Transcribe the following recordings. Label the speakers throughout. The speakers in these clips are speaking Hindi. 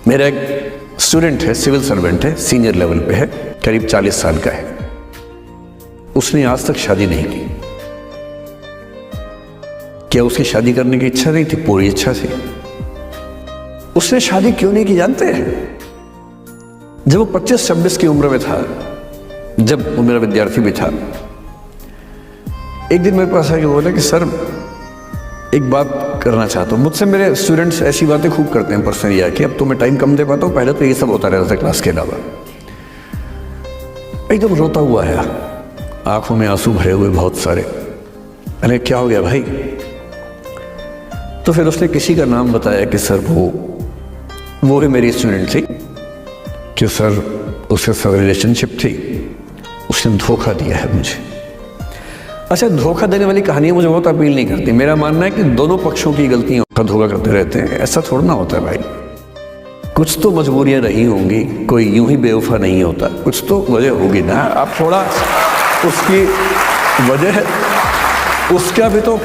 Speaker 1: मेरा एक स्टूडेंट है, सिविल सर्वेंट है, सीनियर लेवल पे है, करीब 40 साल का है। उसने आज तक शादी नहीं की। क्या उसकी शादी करने की इच्छा नहीं थी? पूरी इच्छा थी। उसने शादी क्यों नहीं की जानते हैं? जब वो 25-26 की उम्र में था, जब वो मेरा विद्यार्थी भी था, एक दिन मेरे पास आके बोला कि सर एक बात करना चाहता हूँ। मुझसे मेरे स्टूडेंट्स ऐसी बातें खूब करते हैं पर्सनली आके, अब तो मैं टाइम कम दे पाता हूँ, पहले तो ये सब होता रहता था क्लास के अलावा। एकदम रोता हुआ है, आंखों में आंसू भरे हुए बहुत सारे। अरे क्या हो गया भाई? तो फिर उसने किसी का नाम बताया कि सर वो ही मेरी स्टूडेंट थी, कि सर उसके साथ रिलेशनशिप थी, उसने धोखा दिया है मुझे। अच्छा, धोखा देने वाली कहानियां मुझे बहुत अपील नहीं करती। मेरा मानना है कि दोनों पक्षों की गलतियां धोखा करते रहते हैं, ऐसा थोड़ा ना होता है भाई। कुछ तो मजबूरियां रही होंगी, कोई यूं ही बेवफा नहीं होता, कुछ तो वजह होगी ना। आप थोड़ा उसकी वजह, उसका भी तो,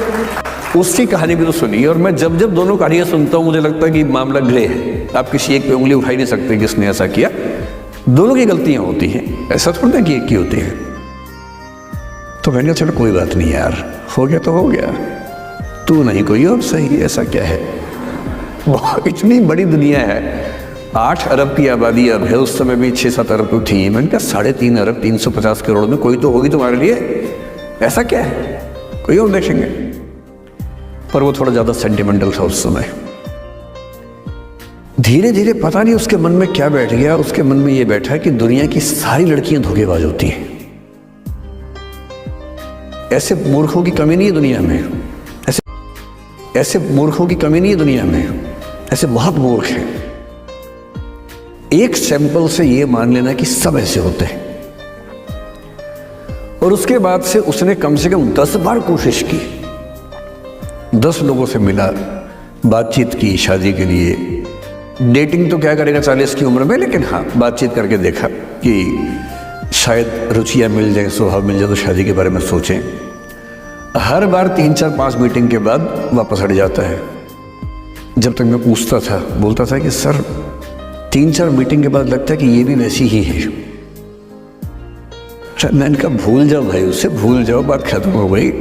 Speaker 1: उसकी कहानी भी तो सुनिए। और मैं जब जब दोनों कहानियां सुनता हूं मुझे लगता है कि मामला ग्रे है। आप किसी एक पे उंगली उठा ही नहीं सकते कि इसने ऐसा किया। दोनों की गलतियां होती हैं, ऐसा थोड़ा कि एक की होती है। तो मैंने कहा चलो कोई बात नहीं यार, हो गया तो हो गया, तू नहीं कोई और सही, ऐसा क्या है। वो इतनी बड़ी दुनिया है, 8 अरब की आबादी अब है, उस समय भी 6-7 अरब तो थी। मैंने कहा 3.5 अरब 350 करोड़ में कोई तो होगी तुम्हारे लिए, ऐसा क्या है, कोई और देखेंगे। पर वो थोड़ा ज़्यादा सेंटिमेंटल था उस समय। धीरे धीरे पता नहीं उसके मन में क्या बैठ गया, उसके मन में ये बैठा कि दुनिया की सारी लड़कियां धोखेबाज होती हैं। ऐसे मूर्खों की कमी नहीं है दुनिया में, ऐसे मूर्खों की कमी नहीं है दुनिया में, ऐसे बहुत मूर्ख हैं। एक सैंपल से ये मान लेना कि सब ऐसे होते हैं। और उसके बाद से उसने कम से कम 10 बार कोशिश की, 10 लोगों से मिला, बातचीत की शादी के लिए। डेटिंग तो क्या करेगा 40 की उम्र में, लेकिन हाँ बातचीत करके देखा कि शायद रुचियां मिल जाए, स्वभाव मिल जाए तो शादी के बारे में सोचें। हर बार 3-4-5 मीटिंग के बाद वापस हट जाता है। जब तक मैं पूछता था, बोलता था कि सर 3-4 मीटिंग के बाद लगता है कि ये भी वैसी ही है। मैंने कहा भूल जाओ भाई, उससे भूल जाओ, बात खत्म हो गई।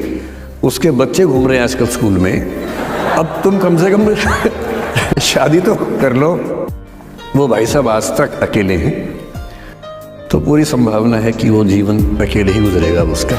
Speaker 1: उसके बच्चे घूम रहे हैं आजकल स्कूल में, अब तुम कम से कम शादी तो कर लो। वो भाई साहब आज तक अकेले हैं, तो पूरी संभावना है कि वो जीवन अकेले ही गुजरेगा उसका।